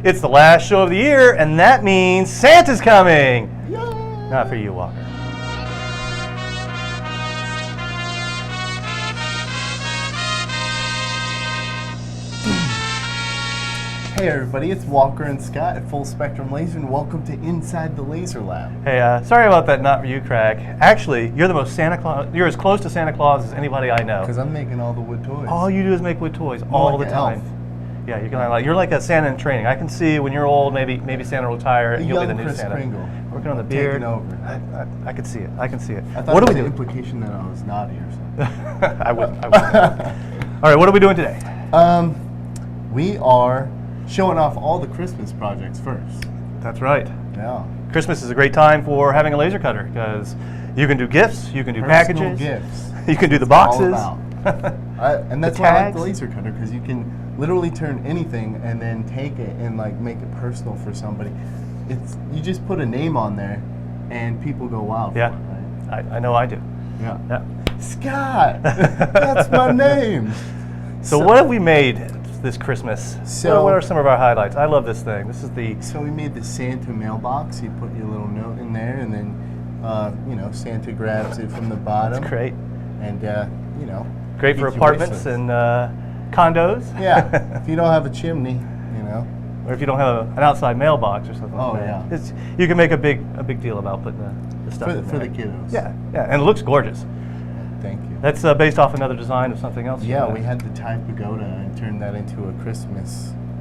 It's the last show of the year, and that means Santa's coming. Yay! Not for you, Walker. Hey everybody, it's Walker and Scott at Full Spectrum Laser, and welcome to Inside the Laser Lab. Hey, sorry about that not for you crack. Actually, you're the most Santa Claus, you're as close to Santa Claus as anybody I know. Because I'm making all the wood toys. All you do is make wood toys all like the an time. elf. Yeah, you're like a Santa in training. I can see when you're old, maybe Santa will retire and you'll be the new Chris Santa. Kringle. Working on the beard. Taking over. I can see it. I can see it. I thought What it do was we an do? implication that I was naughty or something. I wouldn't. All right, what are we doing today? We are showing off all the Christmas projects first. That's right. Yeah. Christmas is a great time for having a laser cutter because you can do gifts, you can do Personal packages, gifts. you can do the All boxes. about. And that's why I like the laser cutter, because you can literally turn anything and then take it and like make it personal for somebody. It's you just put a name on there and people go wild. Yeah, for it, right? I know I do. Yeah. Scott, that's my name. So what have we made this Christmas? So- what are some of our highlights? I love this thing. This is the So we made the Santa mailbox. You put your little note in there, and then Santa grabs it from the bottom. That's great. And Great for gets your apartments wish list. and condos. Yeah, if you don't have a chimney, Or if you don't have an outside mailbox or something Oh, like that. yeah. You can make a big deal about putting the stuff in for there. the kiddos. Yeah, and it looks gorgeous. Thank you. That's based off another design of something else. Yeah, we had the Thai pagoda and turned that into a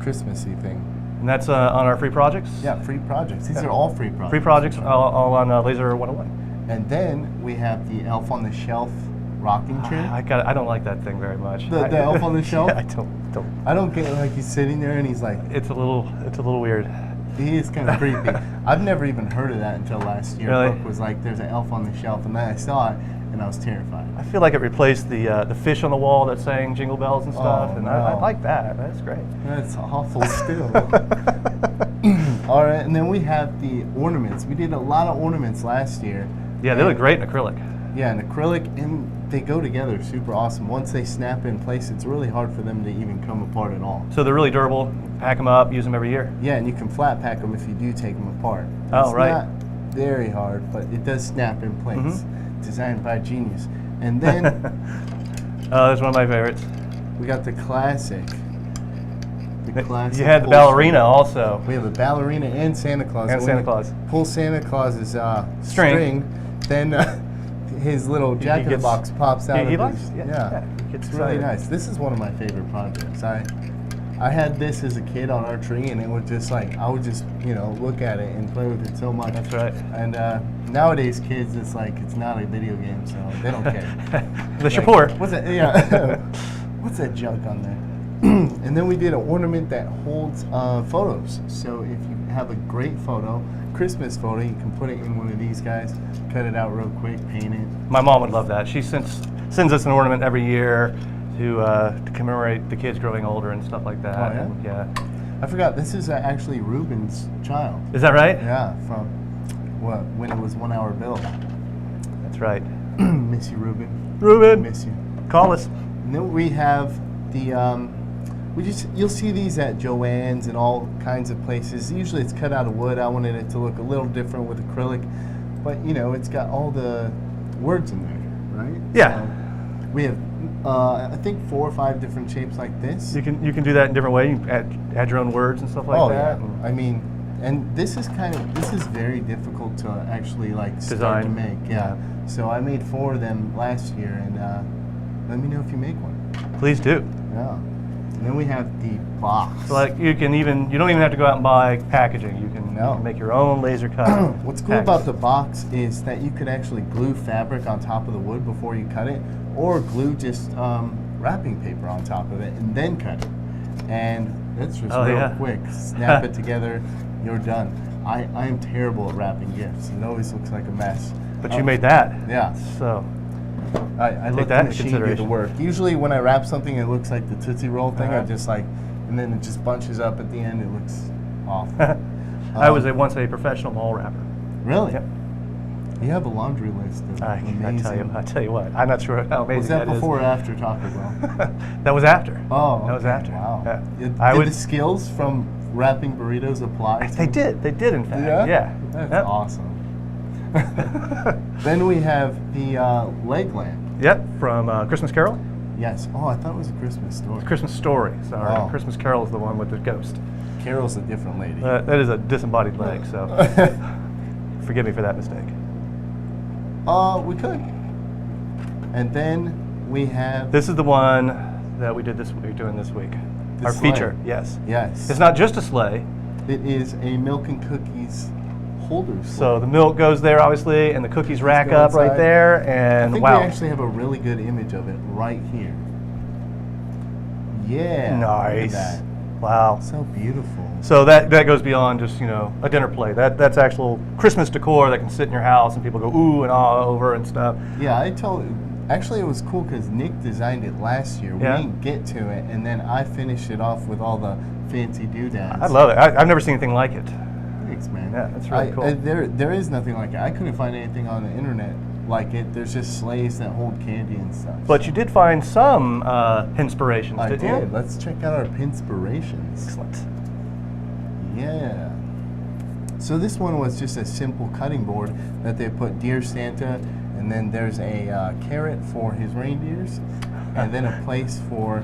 Christmassy thing. And that's on our free projects? Yeah, free projects. These are all free projects. Free projects all on Laser 101. And then we have the Elf on the Shelf rocking chair. I don't like that thing very much. The Elf on the Shelf? Yeah, I don't. I don't get like he's sitting there and he's like, It's a little weird. he is kind of creepy. I've never even heard of that until last year. Really? Brooke was like, there's an Elf on the Shelf, and then I saw it and I was terrified. I feel like it replaced the fish on the wall that sang Jingle Bells and stuff, Oh, and no. I like that. That's great. That's awful still. All right, and then we have the ornaments. We did a lot of ornaments last year. Yeah, they look great in acrylic. Yeah, and acrylic, and they go together super awesome. Once they snap in place, it's really hard for them to even come apart at all. So they're really durable. Pack them up, use them every year. Yeah, and you can flat pack them if you do take them apart. Oh, It's right. not very hard, but it does snap in place. Mm-hmm. Designed by genius. And then That's one of my favorites. we got the classic. The classic. You had the pull ballerina string. also. We have a ballerina and Santa Claus. And When Santa you Claus. Pull Santa Claus's String. then his little jacket gets- box pops out. he of likes his, it. Yeah, he gets it's really excited. nice. This is one of my favorite projects. I had this as a kid on our tree, and it was just like I would just look at it and play with it so much. That's right. And nowadays kids, it's like it's not a video game, so they don't care. The Like, Shapur. What's that? Yeah. What's that junk on there? And then we did an ornament that holds photos. So if you have a great photo, Christmas photo, you can put it in one of these guys, cut it out real quick, paint it. My mom would love that. She sends us an ornament every year to commemorate the kids growing older and stuff like that. Oh, yeah? And, yeah. I forgot, this is actually Ruben's child. Is that right? Yeah, from when it was 1 hour build. That's right. Miss you, Ruben. Ruben, Miss you. call us. And then we have the you'll see these at Joann's and all kinds of places. Usually it's cut out of wood. I wanted it to look a little different with acrylic, but it's got all the words in there, right? Yeah. So we have I think 4 or 5 different shapes like this. You can do that in different ways. You can add your own words and stuff like Oh that. yeah. I mean, and this is very difficult to actually like start to Design. make. Yeah. So I made 4 of them last year, and let me know if you make one. Please do. Yeah. And then we have the box. So like you don't even have to go out and buy packaging. You can No. make your own laser cut. What's cool about the box is that you could actually glue fabric on top of the wood before you cut it, or glue just wrapping paper on top of it and then cut it. And it's just real yeah. quick. Snap it together, you're done. I am terrible at wrapping gifts. It always looks like a mess. But you made that. Yeah. So I Take let that the into machine do the consideration. work. Usually when I wrap something, it looks like the Tootsie Roll thing. I Uh-huh. just and then it just bunches up at the end. It looks awful. I was once a professional mall wrapper. Really? Yep. You have a laundry list of I amazing. tell you what. I'm not sure how amazing Was that is. before or after Taco Bell? That was after. Oh, That was okay. after. Wow. Yeah. Did I would. the skills from wrapping burritos apply? They did. They did, in fact. Yeah. That's Yep. awesome. Then we have the leg lamp. Yep, from Christmas Carol. Yes. Oh, I thought it was a Christmas story. Christmas Story. Sorry. Oh. Christmas Carol is the one with the ghost. Carol's a different lady. That is a disembodied leg, so forgive me for that mistake. We could. And then we have This is the one that we did this week, doing this week. The Our sleigh. feature, yes. Yes. It's not just a sleigh. It is a milk and cookies holder sleigh. So the milk goes there, obviously, and the cookies rack go up right inside. there, I and think wow. we actually have a really good image of it right here. Yeah. Nice. Look at that. Wow. So beautiful. So that goes beyond just, you know, a dinner plate. That's actual Christmas decor that can sit in your house and people go ooh and ah over and stuff. Yeah, actually it was cool because Nick designed it last year. Yeah. We didn't get to it, and then I finished it off with all the fancy doodads. I love it. I've never seen anything like it. Thanks, man. Yeah, that's really cool. There is nothing like it. I couldn't find anything on the internet like it. There's just sleighs that hold candy and stuff. But you did find some inspirations, I didn't did. you? Let's check out our pinspirations. Excellent. Yeah. So this one was just a simple cutting board that they put Dear Santa, and then there's a carrot for his reindeers, and then a place for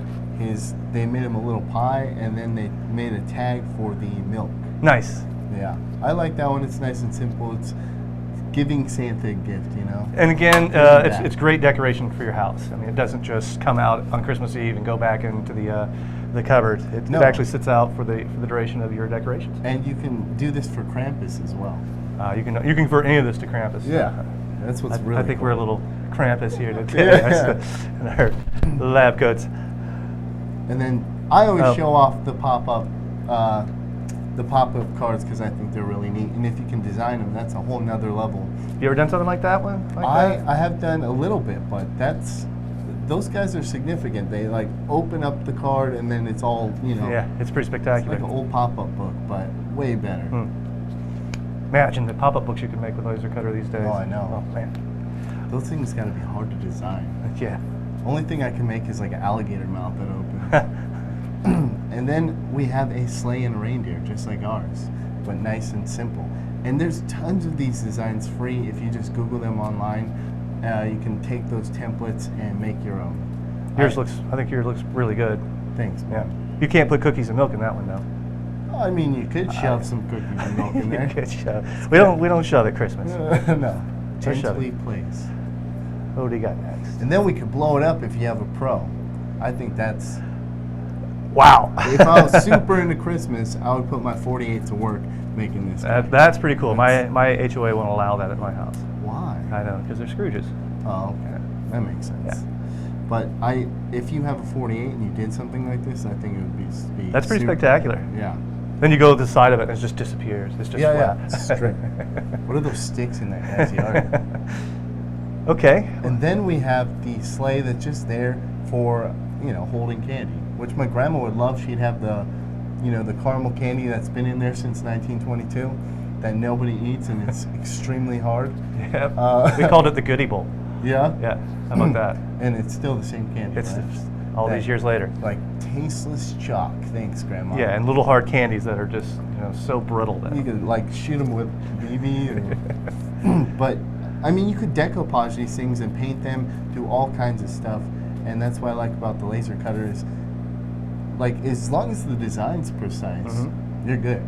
they made him a little pie, and then they made a tag for the milk. Nice. Yeah. I like that one. It's nice and simple. It's giving Santa a gift, you know? And again, that. it's great decoration for your house. I mean, it doesn't just come out on Christmas Eve and go back into the cupboard. It No. actually sits out for the duration of your decorations. And you can do this for Krampus as well. You can convert any of this to Krampus. That's what's really I think cool. we're a little Krampus here today Yeah. in our lab coats. And then I always Oh. show off the pop-up cards because I think they're really neat. And if you can design them, that's a whole nother level. You ever done something like that one? I have done a little bit, but those guys are significant. They like open up the card and then it's all, you know. Yeah, it's pretty It's spectacular. like an old pop-up book, but way better. Imagine the pop-up books you can make with laser cutter these days. Oh, I know. Oh, man. Those things got to be hard to design. Yeah. Only thing I can make is like an alligator mouth that opens. And then we have a sleigh and a reindeer, just like ours, but nice and simple. And there's tons of these designs free. If you just Google them online, you can take those templates and make your own. I think yours looks really good. Thanks, Yeah. man. You can't put cookies and milk in that one, though. Well, I mean, you could shove some cookies and milk in there. You could shove. We don't shove at Christmas. No, Just shove gently it. please. What do you got next? And then we could blow it up if you have a pro. I think that's. Wow. If I was super into Christmas, I would put my 48 to work making this. That's pretty cool. My HOA won't allow that at my house. Why? I know, because they're Scrooges. Oh, okay. That makes sense. Yeah. But if you have a 48 and you did something like this, I think it would be That's pretty super- spectacular. Yeah. Then you go to the side of it and it just disappears. It's just Yeah, flat. straight. What are those sticks in that guy's yard? Okay. And then we have the sleigh that's just there for, holding candy, which my grandma would love. She'd have the caramel candy that's been in there since 1922 that nobody eats and it's extremely hard. Yep. We called it the Goodie Bowl. Yeah? Yeah. How about that? And it's still the same candy, It's right? all That- these years later. Like tasteless chalk. Thanks, Grandma. Yeah, and little hard candies that are just so brittle. That You could like shoot them with BB. But I mean, you could decoupage these things and paint them, do all kinds of stuff, and that's what I like about the laser cutter is, like, as long as the design's precise, you're good.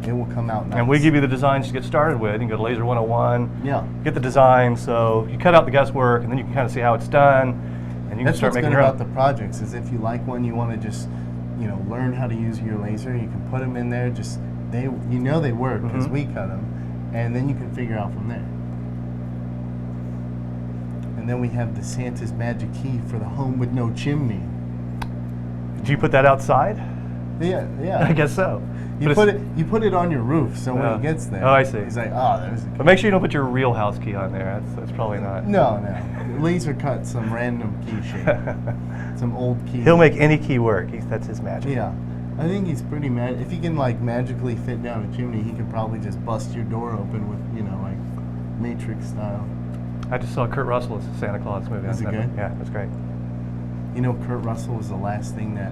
It will come out nice. And we give you the designs to get started with. You can go to Laser 101. Yeah. Get the design, so you cut out the guesswork, and then you can kind of see how it's done, and you That's can start what's making good your about own. the projects is if you like one, you want to just, learn how to use your laser. You can put them in there. Just they work because we cut them, and then you can figure out from there. And then we have the Santa's magic key for the home with no chimney. Did you put that outside? Yeah. I guess so. You But put it on your roof, so when he gets there, Oh, I see. he's like, oh, there's a key. But make sure you don't put your real house key on there. That's probably not. No. Laser cut some random key shape, some old key. He'll make any key work. That's his magic. Yeah, I think he's pretty mad. If he can like magically fit down a chimney, he could probably just bust your door open with like Matrix style. I just saw Kurt Russell as Santa Claus movie. Is it good? Yeah, that's great. Kurt Russell was the last thing that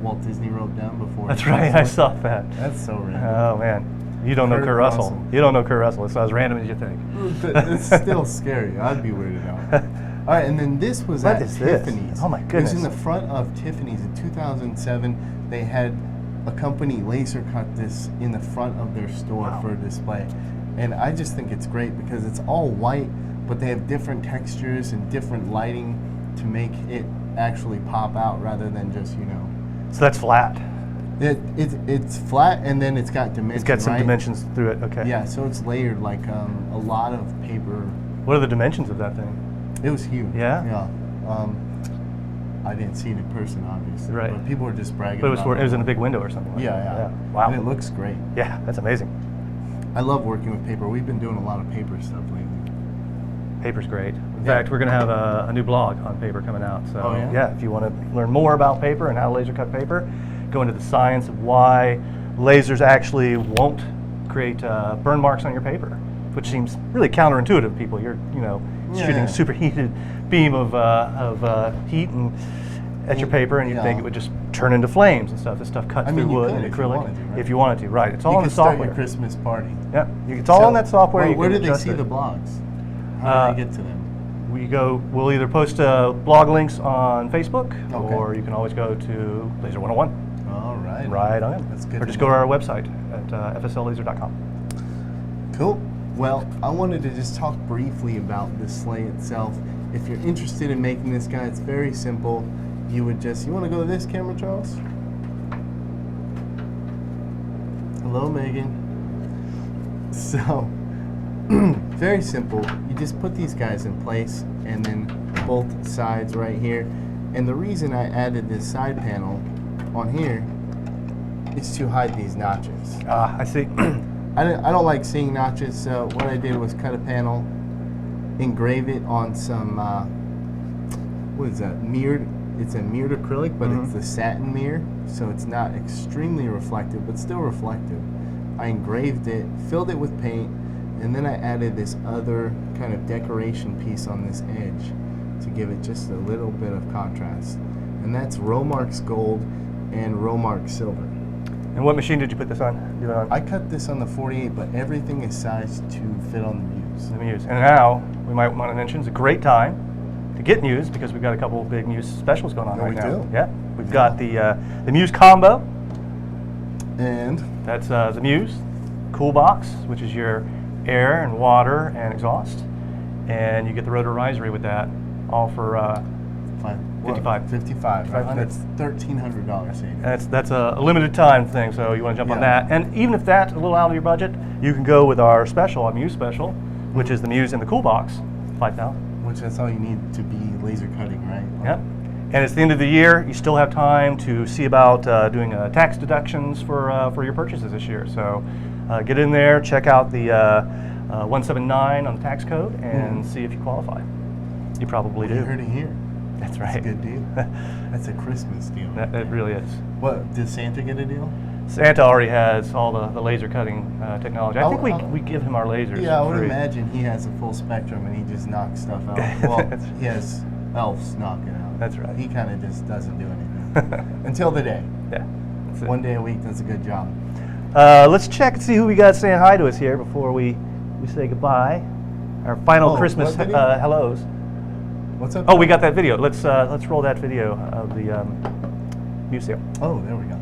Walt Disney wrote down before. That's right. I saw that. That's so random. Oh man, you don't know Kurt Kurt Russell. Russell. You don't know Kurt Russell. It's not as random as you think. It's still scary. I'd be weirded out. All right, and then this was What at is this? Tiffany's. Oh my It was goodness. in the front of Tiffany's in 2007. They had a company laser cut this in the front of their store Wow. for a display. And I just think it's great because it's all white, but they have different textures and different lighting to make it actually pop out rather than just, So that's flat. It's flat and then it's got dimensions. It's got some right? dimensions through it. Okay. Yeah, so it's layered like a lot of paper. What are the dimensions of that thing? It was huge. Yeah? Yeah. I didn't see it in person, obviously. Right. But people were just bragging. But it was about it was in a big window or something. Like Yeah, that. yeah. Wow. And it looks great. Yeah, that's amazing. I love working with paper. We've been doing a lot of paper stuff lately. Paper's great. In Yeah. fact, we're going to have a new blog on paper coming out. So Oh, yeah? if you want to learn more about paper and how to laser cut paper, go into the science of why lasers actually won't create burn marks on your paper, which seems really counterintuitive to people. You're shooting Yeah. a superheated beam of heat at your paper, and you'd think Yeah. it would just turn into flames and stuff. This stuff cuts I mean, through you wood could and if you acrylic. wanted to, right? If you wanted to, right? It's all You in the could start software. your Christmas party. Yeah, it's all in that software. Where, You where can do they adjust see it. the blogs? How do they get to them? We'll either post blog links on Facebook, Okay. or you can always go to Laser 101. All right. Right on. That's good. Or just go to our website at fsllaser.com. Cool. Well, I wanted to just talk briefly about the sleigh itself. If you're interested in making this guy, it's very simple. You want to go to this camera, Charles? Hello, Megan. So, very simple. You just put these guys in place and then both sides right here. And the reason I added this side panel on here is to hide these notches. I see. I don't like seeing notches, so what I did was cut a panel, engrave it on some, what is that, mirrored, it's a mirrored acrylic, but it's the satin mirror, so it's not extremely reflective, but still reflective. I engraved it, filled it with paint, and then I added this other kind of decoration piece on this edge to give it just a little bit of contrast. And that's Romark's gold and Romark silver. And what machine did you put this on? Do it on? I cut this on the 48, but everything is sized to fit on the Muse. The Muse. And now we might want to mention it's a great time to get Muse because we've got a couple of big Muse specials going on Yeah, right we now. do. Yeah, we've got the Muse combo. And That's the Muse Cool Box, which is your air and water and exhaust, and you get the rotorizery with that, all for 55. 55. Right? 500. That's $1,300 savings. and that's a limited time thing. So you want to jump on Yeah. that, and even if that's a little out of your budget, you can go with our special, our Muse special, which is the Muse in the Cool Box, $5,000. Which that's all you need to be laser cutting, right? Yep. And it's the end of the year. You still have time to see about doing tax deductions for your purchases this year. So get in there, check out the 179 on the tax code, and see if you qualify. You probably do. You heard it here. That's That's a right. good deal. That's a Christmas deal. It really is. What, did Santa get a deal? Santa already has all the laser cutting technology. I think we give him our lasers. Yeah, I for would free. imagine he has a full spectrum and he just knocks stuff out. Well, he has elves knock it out. That's right. He kind of just doesn't do anything. Until the day. Yeah. That's it. One day a week does a good job. Let's check and see who we got saying hi to us here before we say goodbye. Our final Oh, Christmas what video? hellos. What's up? Oh, we got that video. Let's roll that video of the museum. Oh, there we go.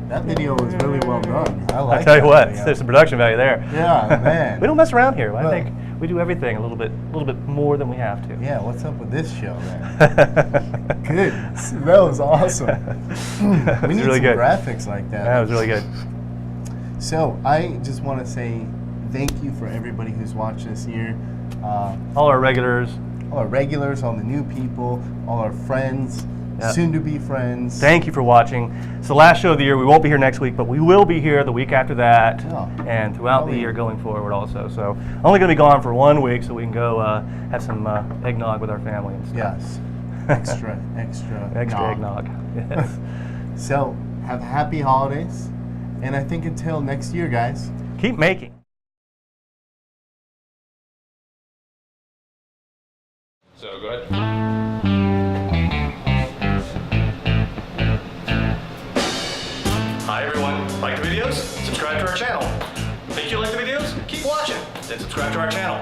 That video was really well done. I like I tell you that what, video. there's some production value there. Yeah, man. We don't mess around here. I Well- think we do everything a little bit more than we have to. Yeah, what's up with this show, man? Good. That was awesome. That's We need really some good. graphics like that. That was really good. So I just want to say thank you for everybody who's watched this year. All our regulars. All our regulars, all the new people, all our friends, Yep. soon-to-be friends. Thank you for watching. It's the last show of the year. We won't be here next week, but we will be here the week after that, Oh. and throughout the Probably. year going forward also. So only going to be gone for 1 week, so we can go have some eggnog with our family and stuff. Yes. extra eggnog. Yes. So, have happy holidays, and I think until next year, guys. Keep making. So go ahead. Hi everyone, like the videos? Subscribe to our channel. Think you like the videos? Keep watching, then subscribe to our channel.